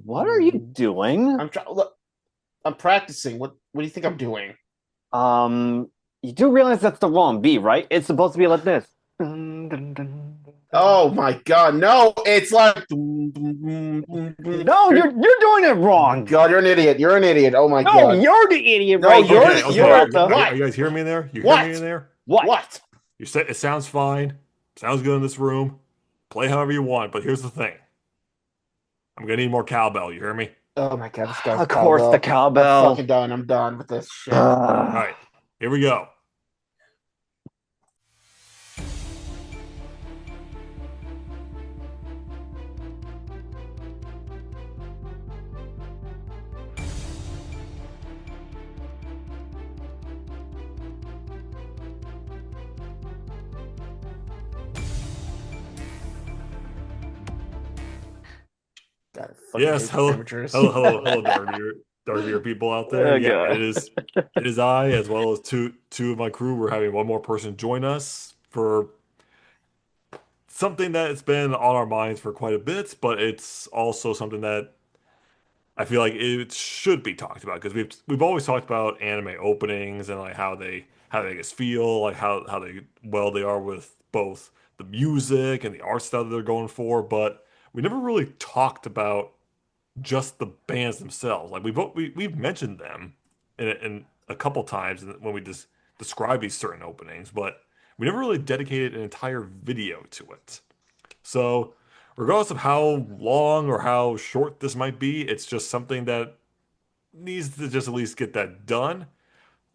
What are you doing? I'm trying. Look, I'm practicing. What do you think I'm doing? Um, you do realize that's the wrong beat, right? It's supposed to be like this. Dun, dun, dun, dun. Oh my god, no! It's like No, you're doing it wrong. God, you're an idiot. You're an idiot. Oh my No, god. you're the idiot No, right here. you're Okay, You're okay. you're not the what? Are you guys hearing me in there? You hear me in What? there? what? What? You said it sounds fine. Sounds good in this room. Play however you want, but here's the thing. I'm gonna need more cowbell. You hear me? Oh my god, this guy's Of course, the cowbell. I'm cowbell. fucking done. I'm done with this shit. All Ugh. right, here we go. God, I fucking Yes, hate these hello, amateurs. hello, Darvier people out there. Oh Yeah, god. it is I as well as two of my crew. We're having one more person join us for something that's been on our minds for quite a bit, but it's also something that I feel like it should be talked about because we've always talked about anime openings and like how they make us feel, like how they are with both the music and the art style that they're going for, but we never really talked about just the bands themselves. Like we've mentioned them in a couple times when we just describe these certain openings, but we never really dedicated an entire video to it. So, regardless of how long or how short this might be, it's just something that needs to just at least get that done.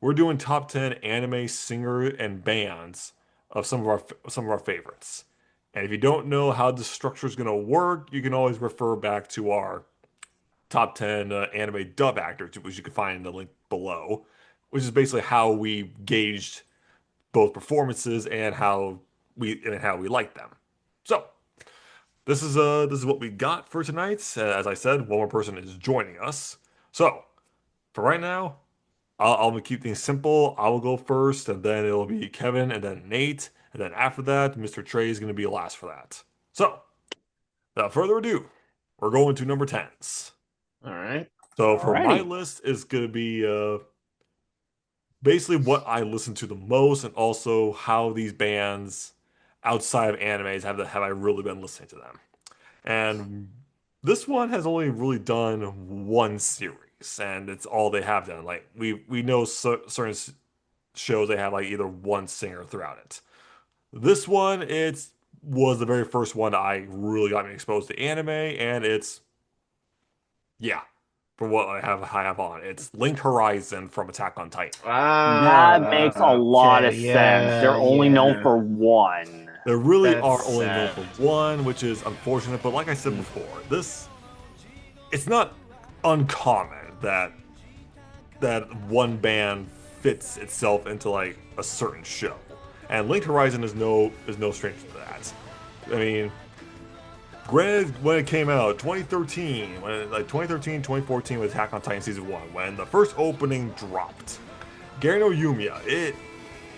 We're doing top 10 anime singer and bands of some of our favorites. And if you don't know how the structure is going to work, you can always refer back to our top 10 anime dub actors, which you can find in the link below, which is basically how we gauged both performances and how we like them. So, this is what we got for tonight. As I said, one more person is joining us. So for right now, I'll keep things simple. I will go first, and then it'll be Kevin, and then Nate, and then after that, Mr. Trey is going to be last for that. So without further ado, we're going to number tens. All right. So for my Alrighty. list is going to be basically what I listen to the most, and also how these bands outside of animes have I really been listening to them. And this one has only really done one series, and it's all they have done. Like we know certain shows they have like either one singer throughout it. This one, it was the very first one I really got me exposed to anime, and it's yeah, for what I have on. It's Linked Horizon from Attack on Titan. That makes a lot of Okay. sense. Yeah. They're only known Yeah. for one. They really That's are only known sad. for one, which is unfortunate. But like I said before, it's not uncommon that one band fits itself into like a certain show. And Linked Horizon is no stranger to that. I mean, granted, when it came out, 2013, like 2013, 2014 with Attack on Titan Season 1, when the first opening dropped, Garen no Yumiya, it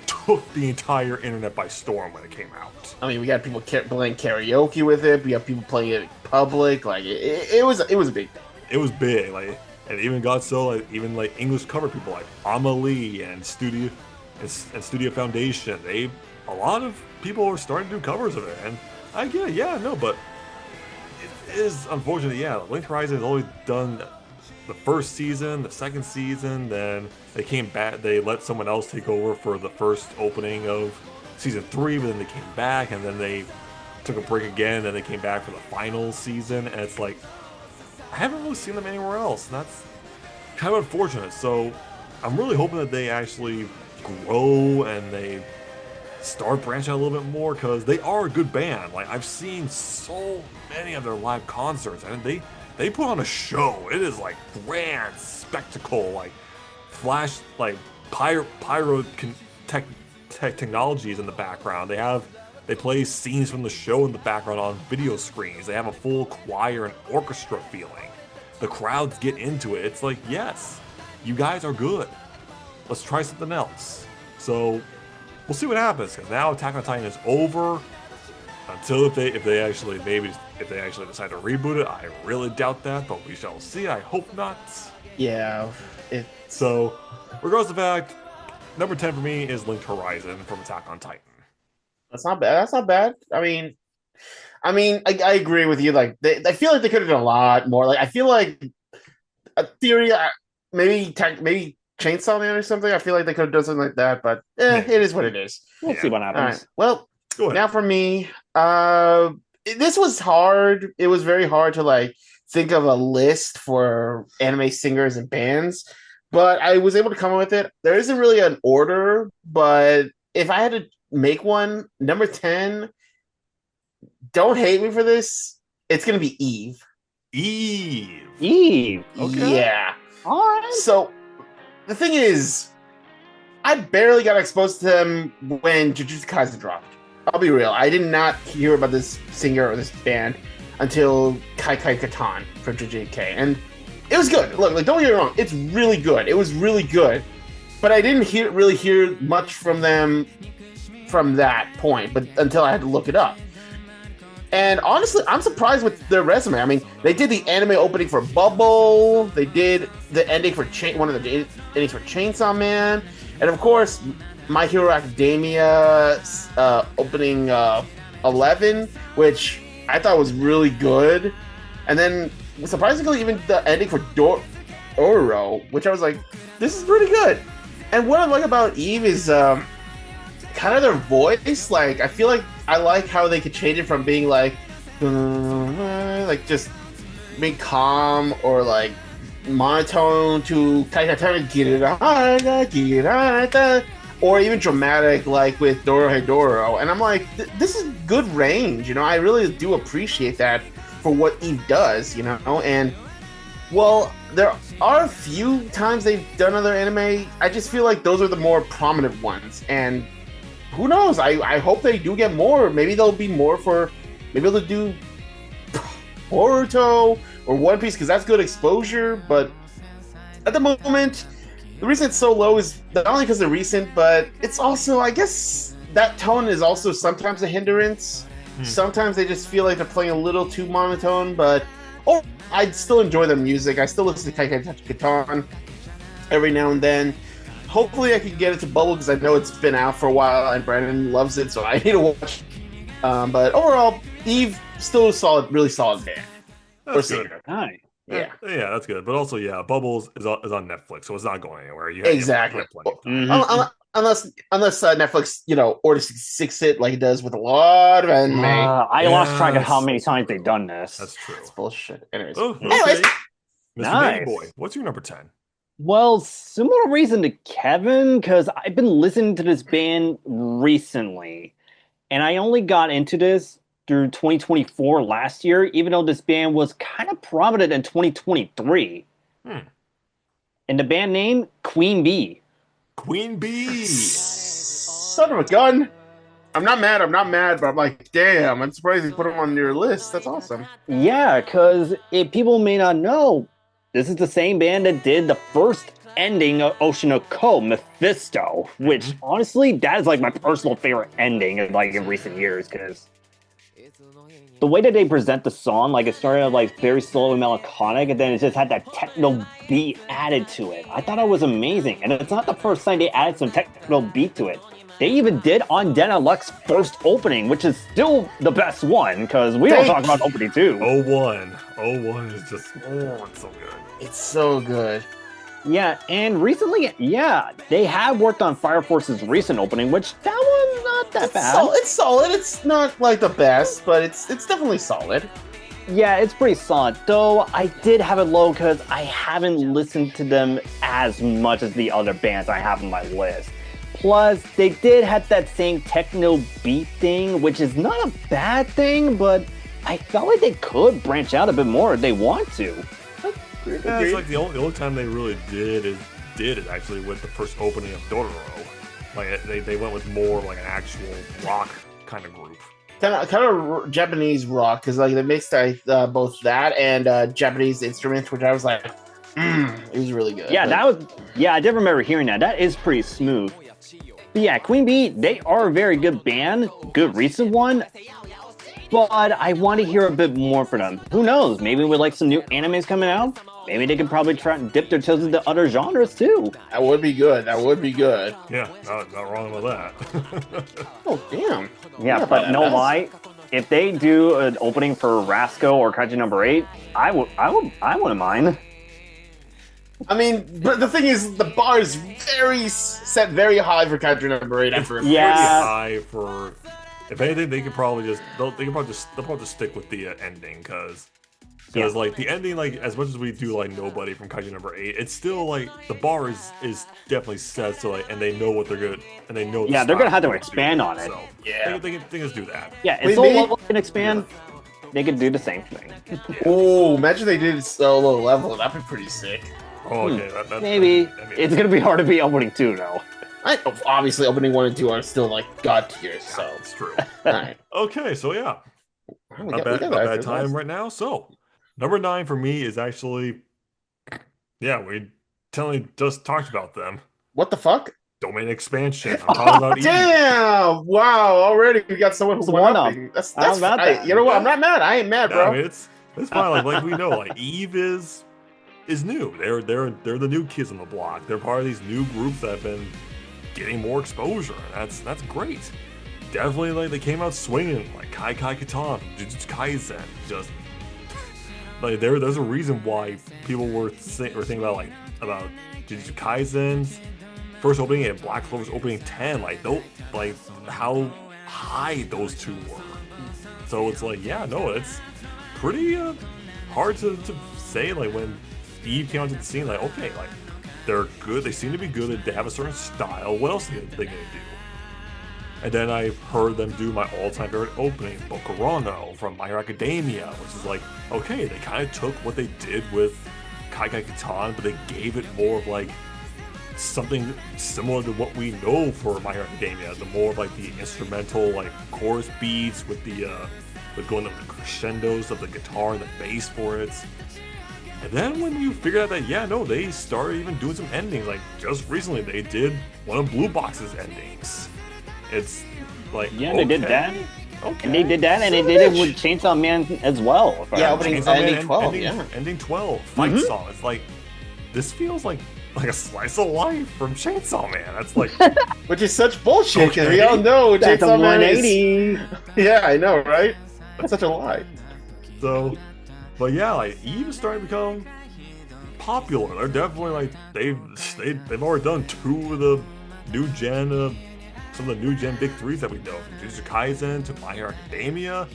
took the entire internet by storm when it came out. I mean, we got people playing karaoke with it. We got people playing it in public. Like it was a big thing. It was big, like, and even got so like even like English cover people like Amelie and Studio Foundation. A lot of people are starting to do covers of it, and I get it, yeah, no, but it is unfortunate. Yeah, Linked Horizon has always done the first season, the second season, then they came back. They let someone else take over for the first opening of season 3, but then they came back, and then they took a break again, and then they came back for the final season, and it's like I haven't really seen them anywhere else, and that's kind of unfortunate. So I'm really hoping that they actually grow and they start branching out a little bit more because they are a good band. Like I've seen so many of their live concerts, and they put on a show. It is like grand spectacle, like flash, like technologies in the background. They play scenes from the show in the background on video screens. They have a full choir and orchestra feeling. The crowds get into it. It's like, yes, you guys are good. Let's try something else. So we'll see what happens because now Attack on Titan is over. Until if they actually decide to reboot it, I really doubt that, but we shall see. I hope not. Yeah, it. So, regardless of the fact, number 10 for me is Linked Horizon from Attack on Titan. That's not bad. That's not bad. I agree with you. Like, I feel like they could have done a lot more. Like, I feel like a theory, maybe Chainsaw Man or something. I feel like they could have done something like that, but it is what it is. We'll see what happens. All right. Well, Go ahead. now for me, this was hard. It was very hard to like think of a list for anime singers and bands, but I was able to come up with it. There isn't really an order, but if I had to make one, number 10, don't hate me for this, it's going to be Eve. Eve. Okay. Yeah. All right. So the thing is, I barely got exposed to them when Jujutsu Kaisen dropped. I'll be real. I did not hear about this singer or this band until Kai Kai Katan from JJK. And it was good. Look, don't get me wrong. It's really good. It was really good. But I didn't really hear much from them from that point, but until I had to look it up. And honestly, I'm surprised with their resume. I mean, they did the anime opening for Bubble. They did the ending for one of the endings for Chainsaw Man. And of course, My Hero Academia opening 11, which I thought was really good. And then, surprisingly, even the ending for Dororo, which I was like, this is pretty good. And what I like about Eve is kind of their voice. Like, I feel like I like how they could change it from being like just being calm or like monotone to kind of or even dramatic, like with Dorohedoro. And I'm like, this is good range, I really do appreciate that for what Eve does, and well, there are a few times they've done other anime. I just feel like those are the more prominent ones, and who knows? I hope they do get more. Maybe there'll be more maybe they'll do Boruto or One Piece, because that's good exposure. But at the moment, the reason it's so low is not only because they're recent, but it's also, I guess, that tone is also sometimes a hindrance. Sometimes they just feel like they're playing a little too monotone, but I still enjoy their music. I still listen to Kai Kai Katan every now and then. Hopefully I can get it to Bubble, because I know it's been out for a while and Brandon loves it, so I need to watch. But overall, Eve still a solid, really solid band. That's good. Nice. Yeah. Yeah, that's good. But also, yeah, Bubbles is on Netflix, so it's not going anywhere. Exactly. Plenty of time. Unless Netflix, order 6 it like it does with a lot of anime. I lost track of how many times they've done this. That's true. It's bullshit. Anyways. Oh, okay. Anyways. Mr. Nice. Baby Boy, what's your number 10? Well, similar reason to Kevin, because I've been listening to this band recently, and I only got into this through 2024 last year, even though this band was kind of prominent in 2023. And the band name, Queen Bee. Queen Bee. Son of a gun. I'm not mad, but I'm like, damn, I'm surprised you put them on your list. That's awesome. Yeah, because if people may not know, this is the same band that did the first ending of Ocean of Ko, Mephisto, which honestly, that is like my personal favorite ending in recent years, because the way that they present the song, like it started out like very slow and melancholic, and then it just had that techno beat added to it. I thought it was amazing, and it's not the first time they added some techno beat to it. They even did on Dana Luck's first opening, which is still the best one, because we don't talk about opening too. 01 is just, it's so good. It's so good. Yeah, and recently, they have worked on Fire Force's recent opening, which that one's not that bad. It's solid. It's not like the best, but it's definitely solid. Yeah, it's pretty solid. Though I did have it low because I haven't listened to them as much as the other bands I have on my list. Plus, they did have that same techno beat thing, which is not a bad thing, but I felt like they could branch out a bit more if they want to. Yeah, it's like the only time they really did it actually with the first opening of Dororo. Like they went with more like an actual rock kind of group. Kind of Japanese rock, because like they mixed both that and Japanese instruments, which I was like, it was really good. Yeah, I did remember hearing that. That is pretty smooth. But yeah, Queen Bee, they are a very good band, good recent one. but I want to hear a bit more from them. Who knows? Maybe with like some new animes coming out, maybe they could probably try and dip their toes into other genres too. That would be good. That would be good. Yeah, not wrong with that. Oh, damn. Yeah, but no lie. If they do an opening for Rasco or Kaiju number 8, I wouldn't mind. I mean, but the thing is, the bar is set very high for Kaiju number 8 after Pretty Yeah. high for. If anything, they could probably just they'll probably just stick with the ending because like the ending, like as much as we do like Nobody from Kaiju number 8, it's still like the bar is definitely set, so like, and they know what they're good and they know. Yeah, they're gonna have to what they're expand doing, on it. So Yeah. they can just do that. Yeah, Wait, if Soul maybe- Level can expand, they could do the same thing. Oh, imagine they did solo level. That'd be pretty sick. Oh, okay. That, Maybe. I mean, It's gonna be hard to beat opening 2 though. Obviously, opening 1 and 2 are still like god tier, so. it's true. Alright. Okay, so yeah, We not got bad that. time right now. So number 9 for me is actually, yeah, we just talked about them. What the fuck? Domain expansion. I'm talking about Eve. Damn! Wow, already we got someone It's who one won up. up. That's How about that? You know what? I'm not mad. I ain't mad, Yeah, bro. I mean, it's fine. Like we know, like Eve is new. They're the new kids on the block. They're part of these new groups that have been getting more exposure, and that's great. Definitely, like they came out swinging, like Kai Katan, Jujutsu Kaisen. Just like there's a reason why people were thinking about Jujutsu Kaisen's first opening and Black Clover's opening 10. Like how high those two were. So it's like, yeah, no, it's pretty hard to say, like when Eve came onto the scene, like, okay, like they're good, they seem to be good, they have a certain style, what else are they gonna do? And then I heard them do my all-time favorite opening, Bokurano from My Hero Academia, which is like, okay, they kind of took what they did with Kai Katan, but they gave it more of like something similar to what we know for My Hero Academia, the more of like the instrumental like chorus beats with the with going up the crescendos of the guitar and the bass for it. And then when you figure out that, yeah, no, they started even doing some endings. Like just recently, they did one of Blue Box's endings. It's like, Yeah, they did that. Okay. And they did that, and they did it with Chainsaw Man as well. if I Yeah, remember. opening Chainsaw Man ending 12, yeah. Ending 12, fight song. It's like, this feels like a slice of life from Chainsaw Man. That's like, Which is such bullshit, because we Okay. all know That's a Chainsaw Man is... 180. Yeah, I know, right? That's such a lie. so, but yeah, like Eve is starting to become popular. They're definitely like they've already done 2 of the new gen, some of the new gen big 3s that we know, from Jujutsu Kaisen to My Hero Academia.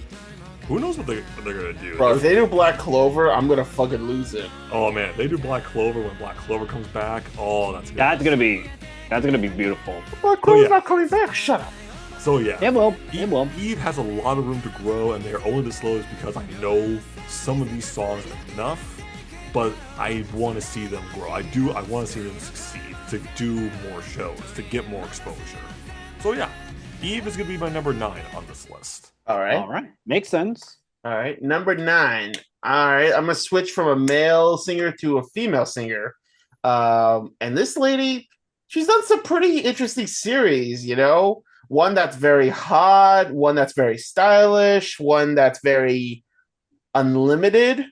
Who knows what they're gonna do? Bro, if they do Black Clover, I'm gonna fucking lose it. Oh man, if they do Black Clover when Black Clover comes back. Oh, that's good. That's gonna be beautiful. Black Clover's yeah. not coming back. Shut up. So yeah, It will. It will. Eve has a lot of room to grow, and they're only this slow is because I know some of these songs are enough, but I want to see them grow. I want to see them succeed, to do more shows, to get more exposure. So yeah, Eve is gonna be my number 9 on this list. All right. All right. Makes sense. All right. Number 9. All right. I'm gonna switch from a male singer to a female singer. And this lady, she's done some pretty interesting series, you know? One that's very hot, one that's very stylish, one that's very unlimited.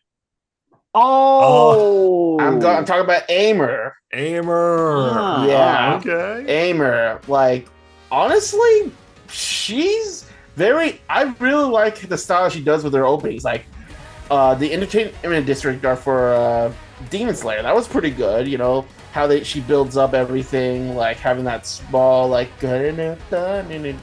Oh, I'm talking about Aimer. Aimer. Ah, Yeah. Okay. Aimer, like, honestly, she's very. I really like the style she does with her openings. Like, the Entertainment District are for Demon Slayer. That was pretty good. You know how she builds up everything, like having that small, like, Little building,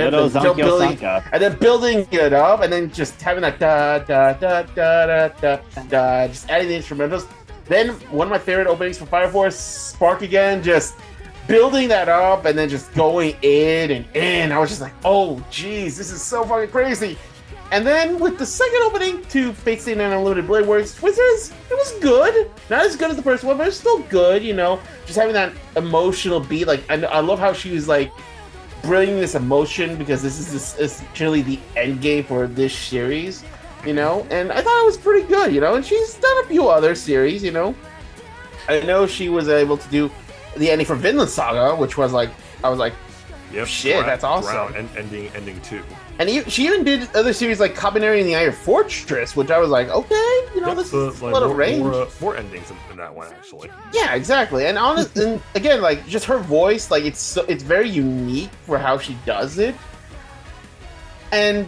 Zankyo and then building it up, and then just having that da da da da da da da, just adding the instrumentals. Then one of my favorite openings for Fire Force, Spark Again, just building that up and then just going in and in. I was just like, oh geez, this is so fucking crazy. And then with the second opening to Fate Stay Night Unlimited Blade Works, it was good. Not as good as the first one, but it's still good, you know. Just having that emotional beat. Like, I love how she was like bringing this emotion, because this is truly the end game for this series, you know. And I thought it was pretty good, you know. And she's done a few other series, you know. I know she was able to do the ending for Vinland Saga, which was like, I was like, Yep. Shit, that's awesome. Drown, ending 2. And she even did other series like Kabaneri and the Iron Fortress, which I was like, okay, this is a lot of range. More endings in that one, actually. Yeah, exactly. And and again, like just her voice, like it's very unique for how she does it. And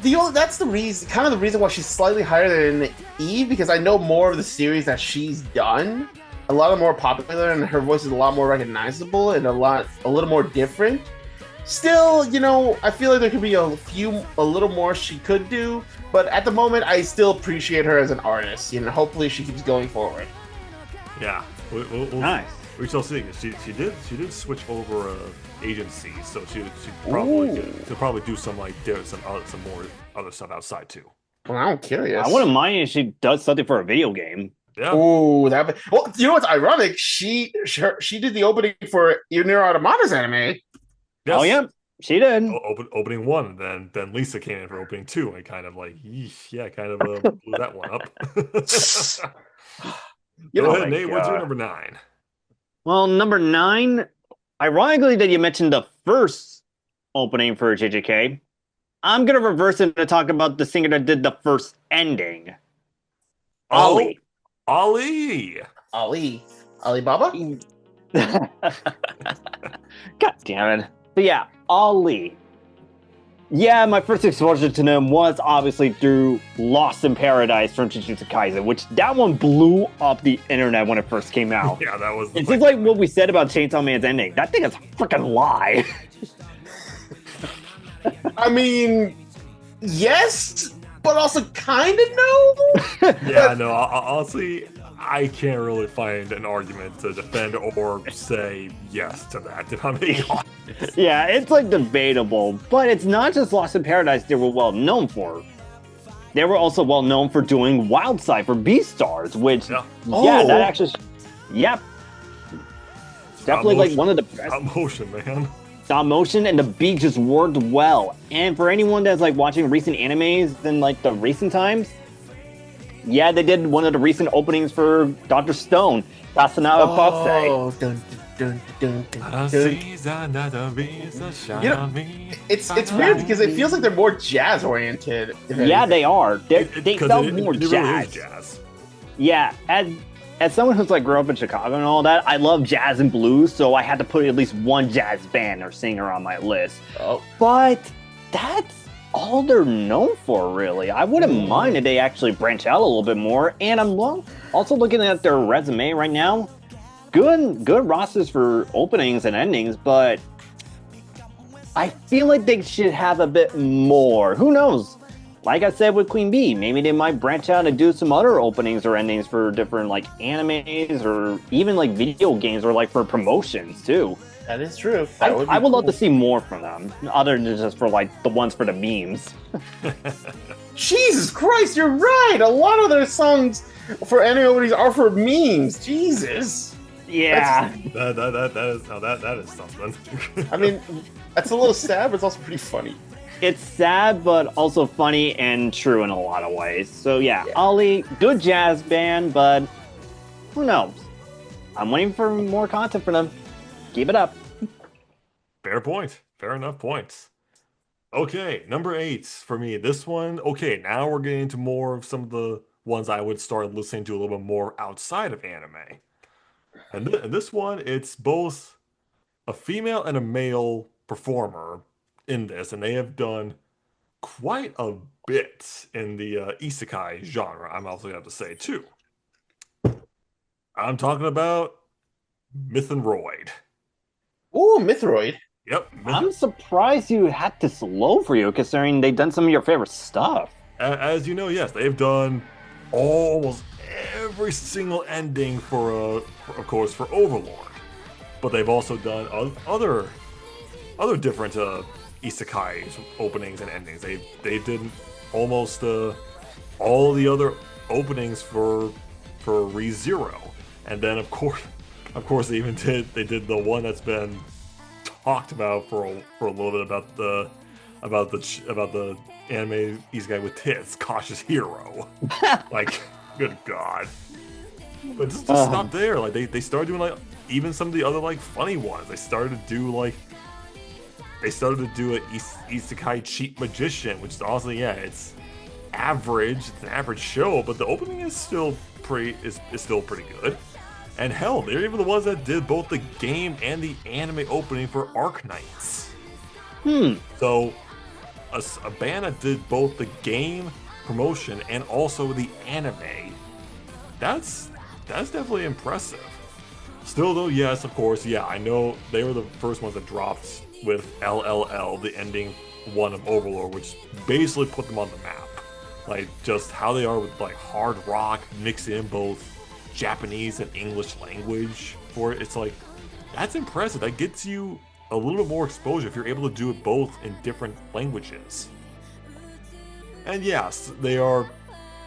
that's the reason, kind of the reason why she's slightly higher than Eve, because I know more of the series that she's done, a lot more popular, and her voice is a lot more recognizable and a little more different. Still, I feel like there could be a little more she could do, but at the moment, I still appreciate her as an artist. Hopefully she keeps going forward. Yeah, Nice. We shall see. She did switch over agency, so she'll probably do some more other stuff outside too. Well, I'm curious. I wouldn't mind if she does something for a video game. Yeah. Oh, well, you know what's ironic? She did the opening for Nier Automata's anime. Yes. Oh yeah, she did. Opening 1, then Lisa came in for opening 2, and kind of like, blew that one up. Go ahead, Nate. What's your number 9? Well, number 9, ironically that you mentioned the first opening for JJK, I'm going to reverse it to talk about the singer that did the first ending. Ali. Alibaba? God damn it. But yeah, Ali. Yeah, my first exposure to him was obviously through Lost in Paradise from Jujutsu Kaisen, which that one blew up the internet when it first came out. Yeah, that was... It's just like what we said about Chainsaw Man's ending. That thing is a freaking lie. I mean, yes, but also kind of no. Yeah, no, honestly, I can't really find an argument to defend or say yes to that, if I'm being honest. Yeah, it's like debatable, but it's not just Lost in Paradise they were well known for. They were also well known for doing Wild Side for Beastars, which, that actually, definitely like one of the best. Stop motion, man. Stop motion and the beat just worked well. And for anyone that's like watching recent animes in like the recent times, yeah, they did one of the recent openings for Dr. Stone, Kasanawa Popsei. Oh, dun, dun, dun, dun, dun. It's weird because it feels like they're more jazz oriented. Yeah, they are. They felt more really jazz. Yeah, as someone who's like grew up in Chicago and all that, I love jazz and blues, so I had to put at least one jazz band or singer on my list. Oh. But that's all they're known for, really. I wouldn't mind if they actually branch out a little bit more. And I'm also looking at their resume right now. Good rosters for openings and endings, but I feel like they should have a bit more. Who knows? Like I said with Queen Bee, maybe they might branch out and do some other openings or endings for different like animes or even like video games or like for promotions too. That is true. I would love to see more from them, other than just for like the ones for the memes. Jesus Christ, you're right. A lot of their songs for anime openings are for memes. Jesus. Yeah. That is something. I mean, that's a little sad, but it's also pretty funny. It's sad, but also funny and true in a lot of ways. So yeah, Ali, good jazz band, but who knows? I'm waiting for more content from them. Keep it up. Fair point. Fair enough points. Okay, number 8 for me. This one, okay, now we're getting into more of some of the ones I would start listening to a little bit more outside of anime. And this one, it's both a female and a male performer in this, and they have done quite a bit in the isekai genre, I'm also going to have to say, too. I'm talking about Mythroid. Ooh, Mythroid. Yep. I'm surprised you had this low for you, considering they've done some of your favorite stuff. As you know, yes, they've done almost every single ending for Overlord. But they've also done other different isekai openings and endings. They did almost all the other openings for ReZero. And then of course they did the one that's been talked about for a little bit about the anime isekai with tits, Cautious Hero. Like, good God. But just to stop there, like they started doing like even some of the other like funny ones. They started to do like they started to do an Isekai Cheat Magician, which is honestly, yeah, it's average. It's an average show, but the opening is still pretty good. And hell, they're even the ones that did both the game and the anime opening for Arknights. So a band that did both the game promotion and also the anime, that's definitely impressive. Still though, yes, of course, yeah, I know they were the first ones that dropped with LLL, the ending one of Overlord, which basically put them on the map. Like, just how they are with like hard rock, mixing in both Japanese and English language for it. It's like, that's impressive. That gets you a little bit more exposure if you're able to do it both in different languages. And yes, they're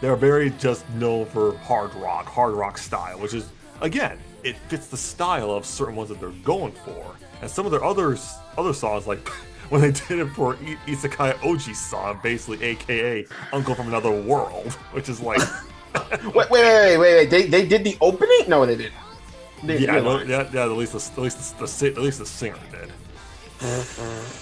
very just known for hard rock style, which is, again, it fits the style of certain ones that they're going for. And some of their other songs, like when they did it for Isekai Oji-san, basically aka Uncle from Another World, which is like wait. They did the opening? No, they didn't. At least the singer did.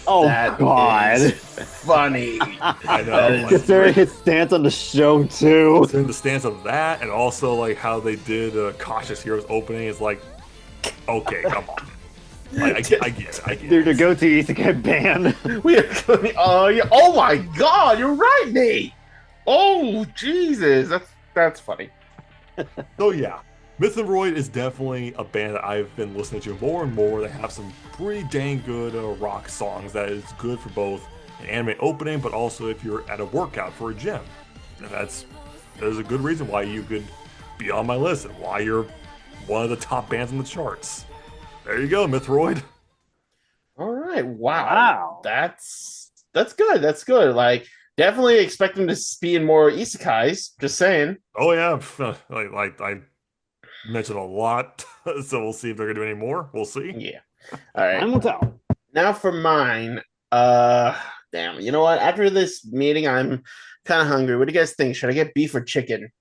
Oh That God! is funny. I know. Considering his stance on the show too. Considering the stance of that, and also like how they did Cautious Heroes opening, is like, okay, come on. I get it. They're the go-to isekai band. We are oh my God, you're right, Nate. Oh Jesus, that's funny. So yeah, Mythoroid is definitely a band that I've been listening to more and more. They have some pretty dang good rock songs that is good for both an anime opening, but also if you're at a workout for a gym. And there's a good reason why you could be on my list and why you're one of the top bands on the charts. There you go, Mythoroid. All right, wow. That's good. That's good. Like, definitely expect them to be in more isekais. Just saying. Oh yeah, like I mentioned a lot, so we'll see if they're gonna do any more. We'll see. Yeah. All right. Time will tell. Now for mine. Damn. You know what? After this meeting, I'm kind of hungry. What do you guys think? Should I get beef or chicken?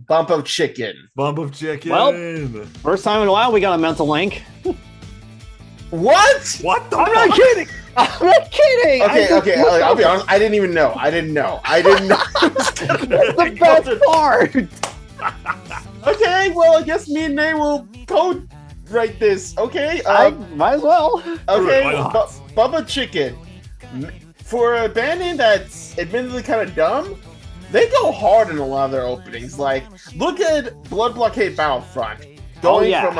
Bump of chicken. Bump of chicken. Well, first time in a while we got a mental link. What? What the I'm not kidding. I'm not kidding. Okay. I'll be honest. I didn't know. That's the best part. Okay, well, I guess me and Nate will code write this. Okay. I might as well. Okay. Why not? Bubba Chicken. For a band name that's admittedly kind of dumb, they go hard in a lot of their openings. Like, look at Blood Blockade Battlefront. Going from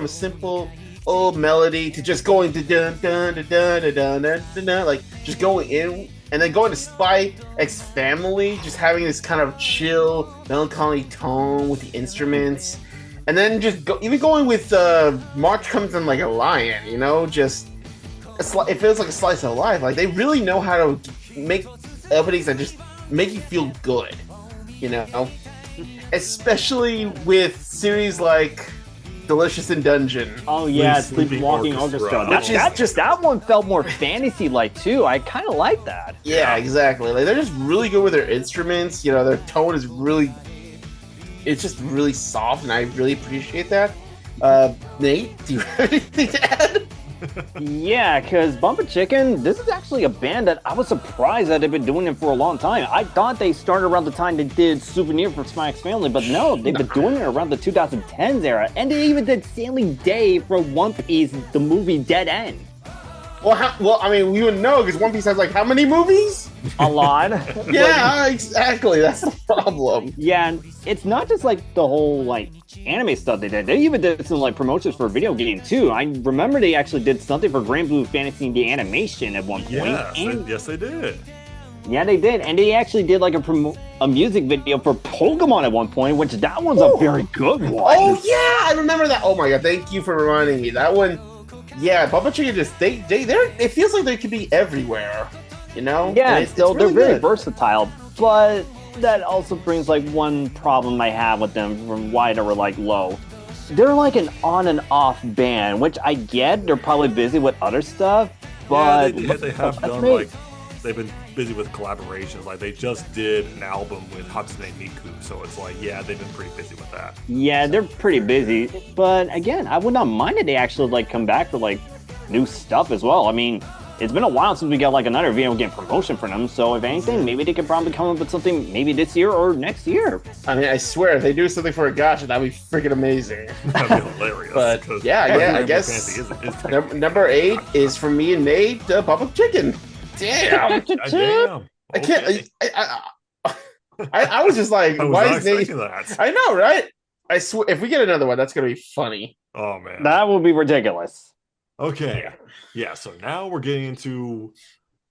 a simple old melody to just going to dun dun dun dun dun dun dun dun dun, like just going in, and then going to Spy X Family, just having this kind of chill, melancholy tone with the instruments, and then even going with March Comes in Like a Lion, you know, just it feels like a slice of life. Like, they really know how to make openings that just make you feel good, you know, especially with series like Delicious in Dungeon. Oh yeah, Sleeping Sleepwalking Orchestra. Orchestra. That one felt more fantasy-like too. I kind of like that. Yeah, exactly. Like, they're just really good with their instruments. You know, their tone is it's just really soft, and I really appreciate that. Nate, do you have anything to add? Yeah, because Bump of Chicken, this is actually a band that I was surprised that they've been doing it for a long time. I thought they started around the time they did Souvenir for Spy X Family, but no, they've been doing it around the 2010s era, and they even did Stanley Day for One Piece, the movie Dead End. Well, I mean, we would know, because One Piece has, like, how many movies? A lot. Yeah, exactly. That's the problem. Yeah, and it's not just, like, the whole, like, anime stuff they did. They even did some, like, promotions for a video game, too. I remember they actually did something for Grand Blue Fantasy the animation at one point. Yes, they did. Yeah, they did. And they actually did, like, a music video for Pokemon at one point, which that one's a very good one. Oh, yeah, I remember that. Oh, my God. Thank you for reminding me. That one... Yeah, Bubba Chicken it feels like they could be everywhere, you know? Yeah, it's they're really very good. versatile, but that also brings like one problem I have with them from why they were like low. They're like an on and off band, which I get. They're probably busy with other stuff, but they have done like they've been busy with collaborations. Like they just did an album with Hatsune Miku, so it's like yeah, they've been pretty busy with that. Yeah, they're pretty busy. But again, I would not mind if they actually like come back for like new stuff as well. I mean, it's been a while since we got like another video game promotion for them. So if anything, maybe they could probably come up with something maybe this year or next year. I mean, I swear, if they do something for a Gacha, that'd be freaking amazing. That'd be hilarious. But yeah, I guess number 8 is from me and Nate, Public Chicken. Damn. Damn. I can't. I was just like, why is Nate? That? I know, right? I swear, if we get another one, that's gonna be funny. Oh man, that would be ridiculous. Okay, yeah. So now we're getting into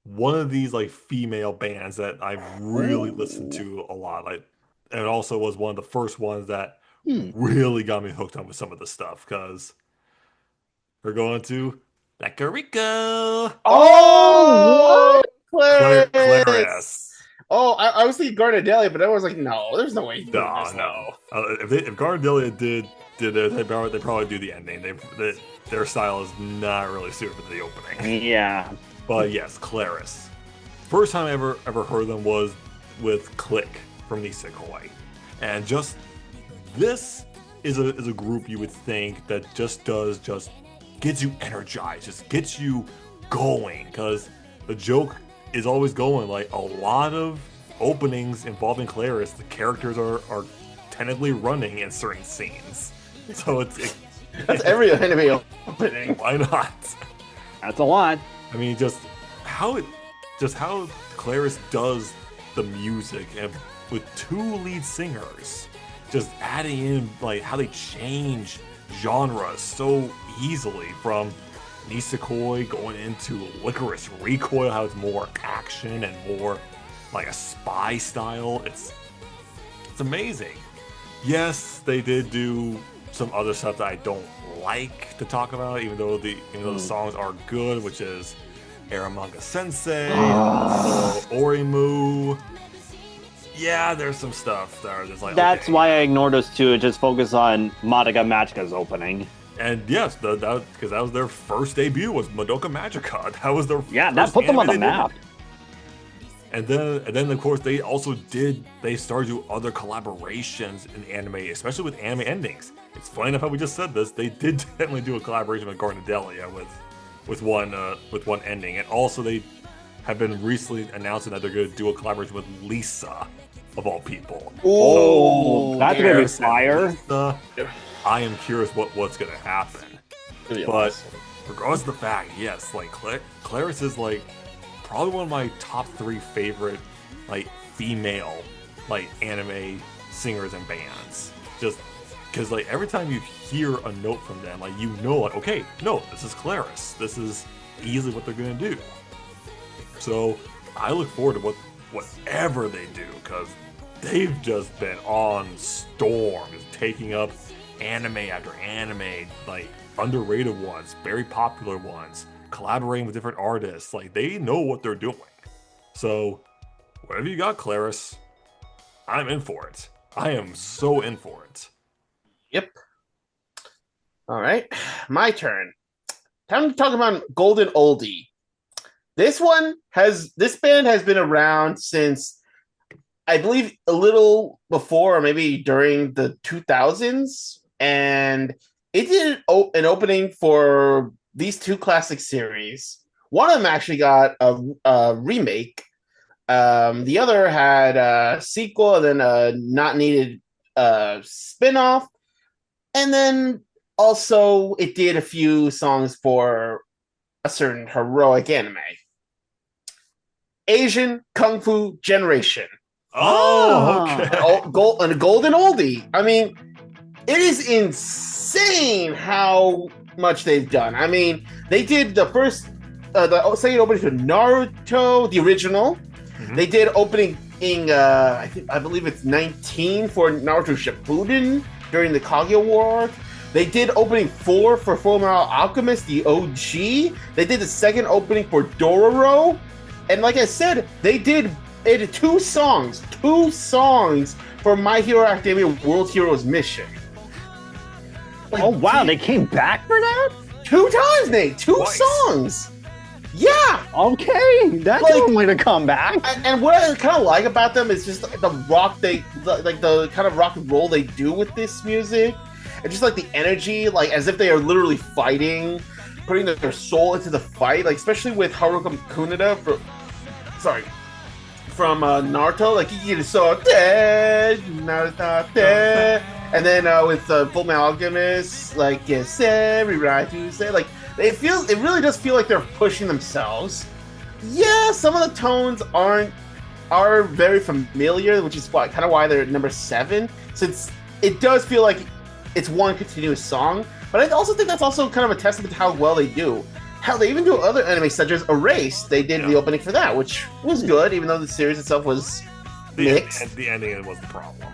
one of these like female bands that I've really listened to a lot. Like, and it also was one of the first ones that really got me hooked on with some of the stuff because we're going to Puerto Rico. Oh, what? Claris. Oh, I was thinking Garnadelia, but I was like, no, there's no way. No. If Garnadelia did it, they probably do the ending. Their style is not really suited for the opening. Yeah. But yes, Claris. First time I ever heard them was with Click from Nisekoi. And just this is a group you would think that just gets you energized, just gets you going. Because the joke is always going, like a lot of openings involving Claris, the characters are technically running in certain scenes. So that's every anime opening. Why not? That's a lot. I mean, just how Claris does the music and with 2 lead singers, just adding in like how they change genres so easily from Nisekoi going into Licorice Recoil, how it's more action and more like a spy style. It's amazing. Yes, they did do some other stuff that I don't like to talk about, even though the songs are good, which is Aramanga Sensei, Orimu. Yeah, there's some stuff that are just like. That's why I ignored those 2 and just focus on Madoka Magica's opening. And yes, because that was their first debut was Madoka Magica. That was their that put them on the map. And then of course they started to do other collaborations in anime, especially with anime endings. It's funny enough how we just said this. They did definitely do a collaboration with Garnadelia with one ending, and also they have been recently announcing that they're going to do a collaboration with Lisa, of all people. Oh, that's gonna be fire. Lisa, I am curious what's going to happen. But regardless of the fact, yes, like Claris is like probably one of my top 3 favorite like female like anime singers and bands. Just because like every time you hear a note from them, like you know, like okay, no, this is Claris. This is easily what they're gonna do. So I look forward to whatever they do, because they've just been on storm, just taking up anime after anime, like underrated ones, very popular ones, collaborating with different artists. Like they know what they're doing. So whatever you got, Claris, I'm in for it. I am so in for it. Yep. All right, my turn. Time to talk about Golden Oldie. This band has been around since, I believe, a little before or maybe during the 2000s, and it did an opening for these 2 classic series. One of them actually got a remake. The other had a sequel and then a not needed spin-off. And then also it did a few songs for a certain heroic anime. Asian Kung Fu Generation. Oh, okay. A Golden Oldie. I mean, it is insane how much they've done. I mean, they did the first, the second opening for Naruto, the original. Mm-hmm. They did opening in, I believe it's 19 for Naruto Shippuden during the Kaguya War. They did opening 4 for Fullmetal Alchemist, the OG. They did the second opening for Dororo. And like I said, they did 2 songs for My Hero Academia World Heroes Mission. Like, oh wow, they came back for that? 2 times, Nate. 2 Twice. songs. Yeah, Okay, that's Like- one way to come back. and what I kind of like about them is just the rock like the kind of rock and roll they do with this music, and just like the energy, like as if they are literally fighting, putting their soul into the fight. Like especially with Haruka Kunada from Naruto, like he is so dead, Naruto dead, and then with Full Metal Alchemist, like yes, every right to say, like it really does feel like they're pushing themselves. Yeah, some of the tones are very familiar, which is why kind of why they're at number 7, since it does feel like it's one continuous song. But I also think that's also kind of a testament to how well they do. Hell, they even do other anime such as Erased. They did the opening for that, which was good, even though the series itself was mixed. The ending was the problem.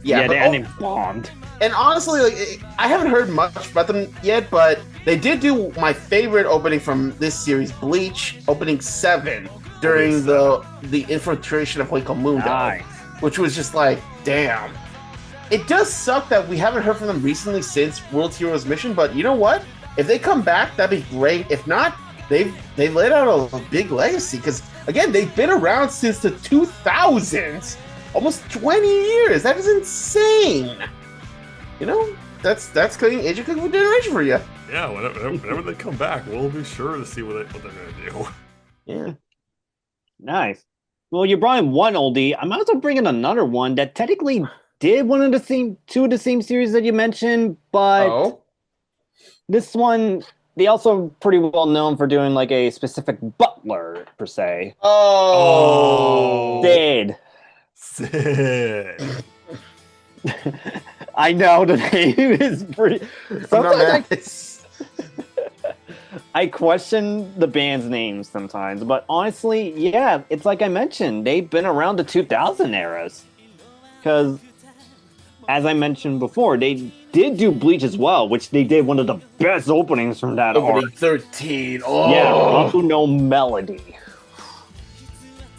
Yeah, but the ending bombed. and honestly, like I haven't heard much about them yet, but they did do my favorite opening from this series, Bleach, opening 7, during the infiltration of Hueco Mundo, Nice. which was just like, damn. It does suck that we haven't heard from them recently since World Heroes Mission, but you know what? If they come back, that'd be great. If not, they've laid out a big legacy, because again, they've been around since the 2000s, almost 20 years. That is insane. You know, that's cutting edge of Kung Generation for you. Yeah, whenever they come back, we'll be sure to see what they're going to do. Yeah. Nice. Well, you brought in one oldie. I might as well bring in another one that technically did two of the same series that you mentioned, but Oh. this one, they also pretty well known for doing like a specific butler per se. Oh. Sid. Sid. I know the name is pretty. I'm not Sometimes mad. I question the band's names sometimes, but honestly, yeah, it's like I mentioned, they've been around the 2000 eras. Because, as I mentioned before, they did do Bleach as well, which they did one of the best openings from that Opening arc. 13. Oh. Yeah, Baku no Melody.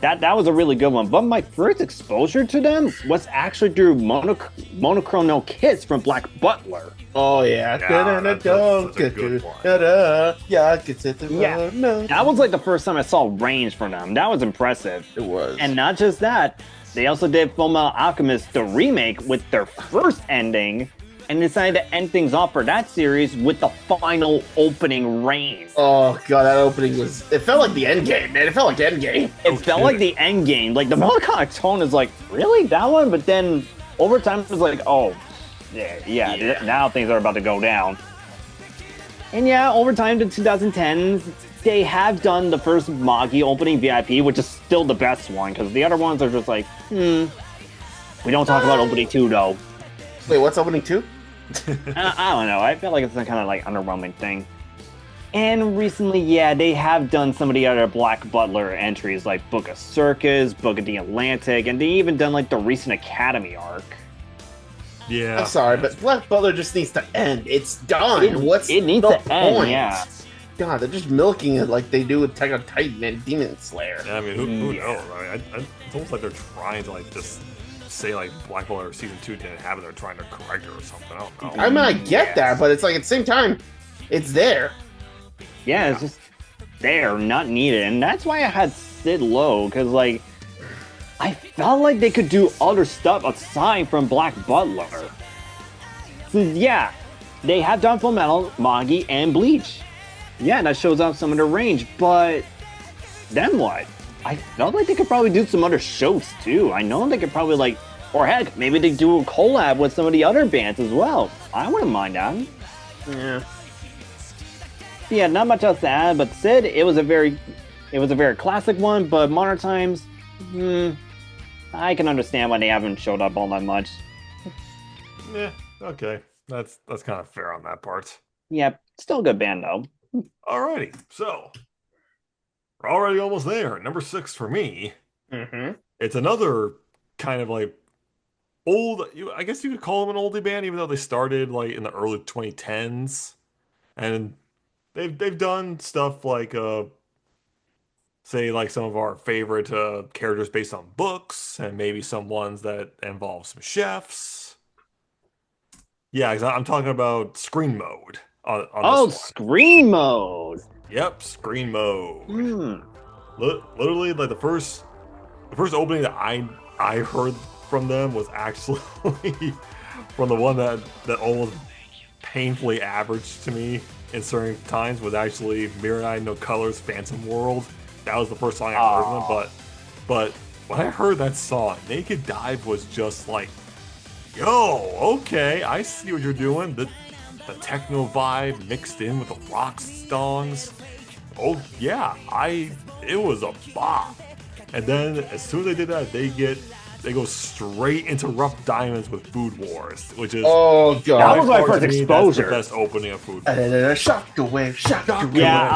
That was a really good one. But my first exposure to them was actually through Monochrome no Kiss from Black Butler. Oh yeah. Yeah, that's a good one. Yeah, That was like the first time I saw range from them. That was impressive. It was. And not just that, they also did Fullmetal Alchemist, the remake, with their first ending, and decided to end things off for that series with the final opening reigns. Oh god, that opening it felt like the end game, man. It felt like the end game. It felt like the end game. Like the melancholic tone is like, really? That one? But then over time it was like, oh, yeah. Now things are about to go down. And yeah, over time to 2010s, they have done the first Magi opening VIP, which is still the best one, because the other ones are just like, we don't talk about opening 2 though. Wait, what's opening 2? I don't know. I feel like it's some kind of like underwhelming thing. And recently, yeah, they have done some of the other Black Butler entries like Book of Circus, Book of the Atlantic, and they even done like the recent Academy arc. Yeah. I'm sorry, but Black Butler just needs to end. It's done. It needs the to end, point? yeah. God, they're just milking it like they do with Attack on Titan and Demon Slayer. Yeah, I mean, who Yeah. knows? I mean, it's almost like they're trying to like just say like Black Butler season 2 didn't have it. They're trying to correct it or something. I don't know. I mean, I get that, but it's like at the same time, it's there. Yeah, it's just there, not needed. And that's why I had Sid low, because like, I felt like they could do other stuff aside from Black Butler. So, yeah, they have done Full Metal, Magi, and Bleach. Yeah, that shows off some of their range, but then what? I felt like they could probably do some other shows too. I know they could probably like, or heck, maybe they do a collab with some of the other bands as well. I wouldn't mind that. Yeah. Yeah, not much else to add, but Sid, it was a very classic one, but Modern Times, I can understand why they haven't showed up all that much. Yeah. Okay. That's kind of fair on that part. Yeah, still a good band though. Alrighty. So we're already almost there. Number 6 for me. Mm-hmm. It's another kind of like old. I guess you could call them an oldie band, even though they started like in the early 2010s, and they've done stuff like say like some of our favorite characters based on books, and maybe some ones that involve some chefs. Yeah, 'cause I'm talking about Screen Mode on Oh, this one. Screen Mode! Yep, screen mode. Hmm. Literally, like the first opening that I heard from them was actually from the one that almost painfully average to me in certain times was actually Mirai No Colors Phantom World. That was the first song I heard from them, but when I heard that song, Naked Dive was just like, yo, okay, I see what you're doing. The techno vibe mixed in with the rock songs. Oh yeah, it was a bop. And then as soon as they did that, they go straight into Rough Diamonds with Food Wars, which is Oh That god. was my far first to me, exposure. That's the best opening of Food Wars. Shockwave, shockwave. Yeah,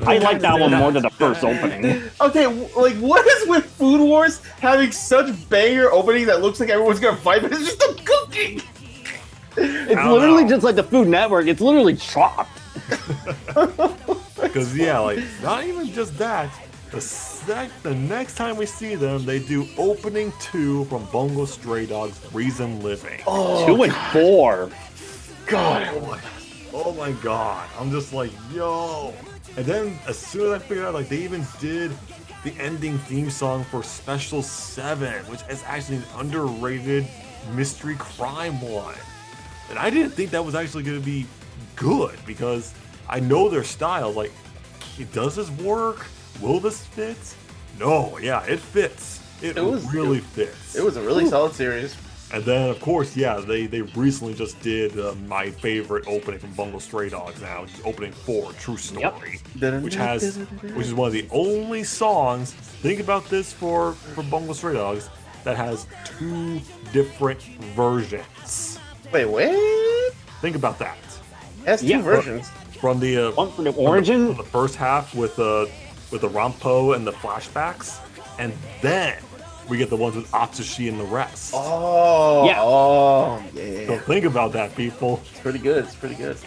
I like that one more than the first opening. Okay, like what is with Food Wars having such banger opening that looks like everyone's gonna fight, but it's just a cooking. It's don't literally know. just like the Food Network. It's literally chopped. Because yeah, like not even just that. The next time we see them, they do opening 2 from Bungo Stray Dogs' Reason Living. Oh, 2 and 4. God. Oh my god. I'm just like, yo. And then as soon as I figured out, like they even did the ending theme song for Special 7, which is actually an underrated mystery crime one. And I didn't think that was actually going to be good because I know their style. Like, does this work? Will this fit? No, yeah, it fits. It really fits. It was a really solid series. And then, of course, yeah, they recently just did my favorite opening from Bungo Stray Dogs now, which is opening 4, True Story, which is one of the only songs. Think about this for Bungo Stray Dogs that has 2 different versions. Wait, what? Think about that. It has 2 Yeah. versions. From the One for the origin. from the first half with the Rampo and the flashbacks, and then we get the ones with Atsushi and the rest. Oh, Yeah. Oh, So yeah. think about that, people. It's pretty good. It's pretty good.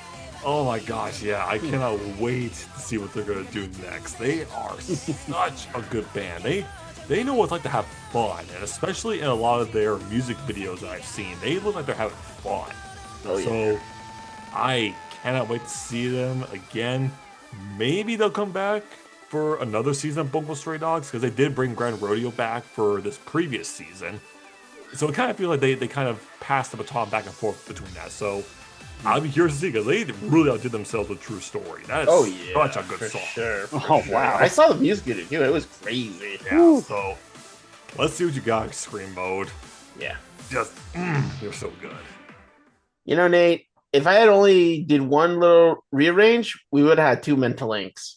Oh my gosh, yeah, I cannot wait to see what they're gonna do next. They are such a good band. They know what it's like to have fun, and especially in a lot of their music videos that I've seen, they look like they're having fun. Oh, yeah. So I cannot wait to see them again. Maybe they'll come back for another season of Bungo Stray Dogs because they did bring Grand Rodeo back for this previous season. So it kind of feels like they kind of passed the baton back and forth between that. So I'll be curious to see because they really outdid themselves with True Story. That is such a good song. Sure. Oh, wow. I saw the music video too. It was crazy. Yeah, so let's see what you got, Scream Mode. Yeah. Just, you're so good. You know, Nate, if I had only did one little rearrange, we would have had 2 mental links.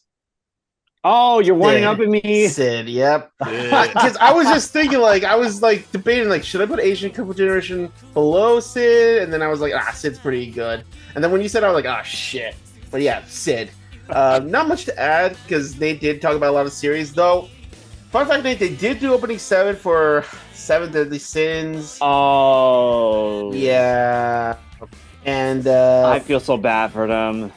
Oh, you're winding Sid. up at me. Sid, yep. Yeah. Because I was just thinking, like, I was like debating, like, should I put Asian Couple Generation below Sid? And then I was like, Sid's pretty good. And then when you said, I was like, shit. But yeah, Sid. Not much to add because they did talk about a lot of series, though. Fun fact, Nate, they did do opening 7 for 7 Deadly Sins. Oh. Yeah. And I feel so bad for them.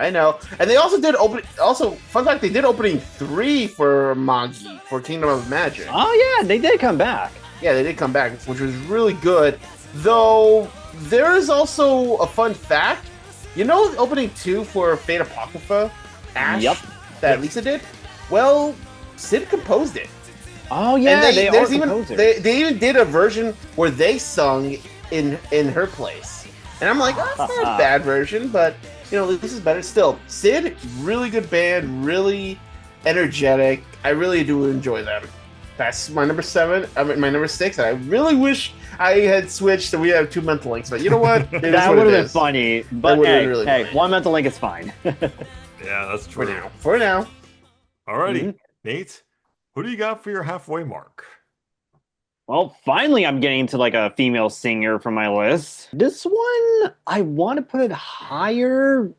I know. And they also did fun fact, they did opening 3 for Magi for Kingdom of Magic. Oh, yeah, they did come back. Yeah, they did come back, which was really good. Though there is also a fun fact. You know, opening 2 for Fate Apocrypha, Ash, Yep. that Lisa did. Well, Sid composed it. Oh, yeah, and they are there's even composers. they even did a version where they sung in her place. And I'm like, that's not a bad version, but you know, this is better still. Sid, really good band, really energetic. I really do enjoy them. That's my number 7. I mean, my number 6. I really wish I had switched so we have 2 mental links, but you know what? It is That what would it have been is. funny. But would've hey, been really funny. one mental link is fine. Yeah, that's For true. now. For now. Alrighty, Mhm. Nate, who do you got for your halfway mark? Well, finally, I'm getting to like a female singer from my list. This one, I want to put higher,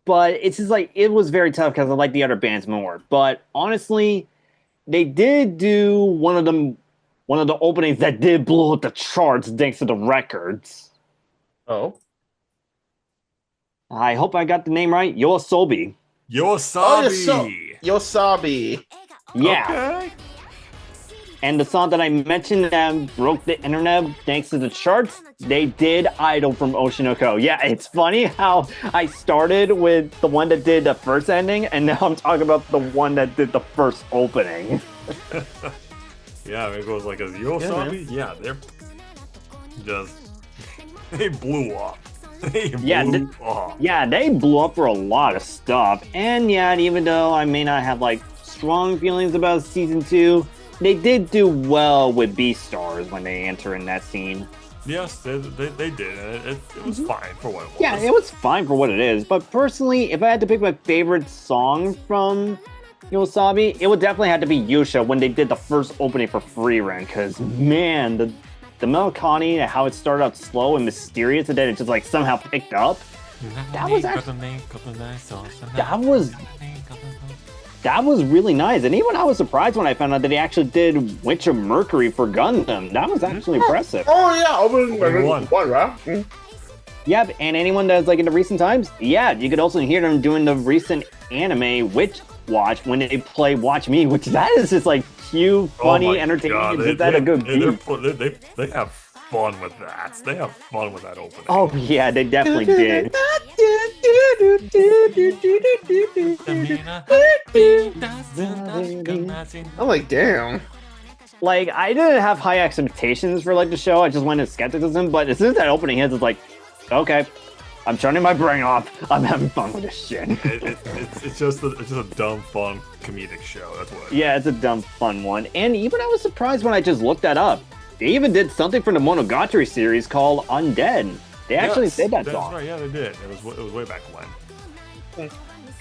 but it's just like it was very tough because I like the other bands more. But honestly, they did do one of the openings that did blow up the charts thanks to the records. Oh. I hope I got the name right. Yoasobi. Yoasabi. Yosabi. Yeah. Okay. And the song that I mentioned that broke the internet thanks to the charts, they did Idol from Oshinoko. Yeah, it's funny how I started with the one that did the first ending, and now I'm talking about the one that did the first opening. Yeah, it goes like as Yosabi. Yeah, they're just they blew up. They blew up. Yeah, they blew up for a lot of stuff. And yeah, even though I may not have like strong feelings about season 2, they did do well with Beastars when they enter in that scene. Yes, they did, and it was fine for what it was. Yeah, it was fine for what it is. But personally, if I had to pick my favorite song from Yosabi, it would definitely have to be Yusha when they did the first opening for Frieren. Because man, the melancholy and how it started out slow and mysterious, and then it just like somehow picked up. That was really nice, and even I was surprised when I found out that he actually did Witch of Mercury for Gundam. That was actually impressive. Oh yeah, opening one, right? Yep, and anyone that's like in the recent times, yeah, you could also hear them doing the recent anime Witch Watch when they play Watch Me, which that is just like cute, funny, entertaining. Is that a good beat? They have fun with that. They have fun with that opening. Oh yeah, they definitely did. I'm like, damn. Like, I didn't have high expectations for like the show. I just went in skepticism, but as soon as that opening hits, it's like, okay, I'm turning my brain off. I'm having fun with this shit. It's just a dumb, fun comedic show. That's what. Yeah, it's a dumb, fun one. And even I was surprised when I just looked that up. They even did something from the Monogatari series called Undead. They actually did that song. That's right. Yeah, they did. It was way back when.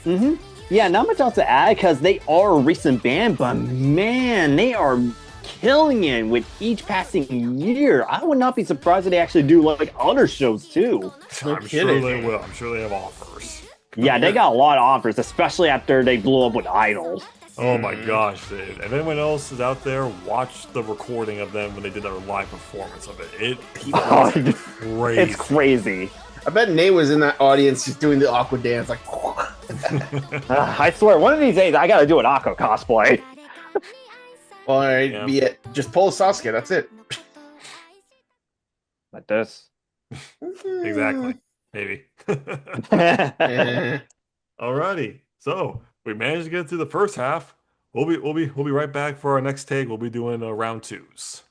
Mm-hmm. Yeah, not much else to add because they are a recent band, but man, they are killing it with each passing year. I would not be surprised if they actually do like other shows too. I'm sure they will. I'm sure they have offers. Yeah, they got a lot of offers, especially after they blew up with Idol. Oh my gosh, dude. If anyone else is out there, watch the recording of them when they did their live performance of it. Crazy. It's crazy. I bet Nate was in that audience just doing the awkward dance, like. I swear, one of these days I gotta do an Akko cosplay. Or be it. Just pull Sasuke, that's it. Like this. Exactly. Maybe. Eh. Alrighty. So we managed to get through the first half. We'll be right back for our next take. We'll be doing round twos.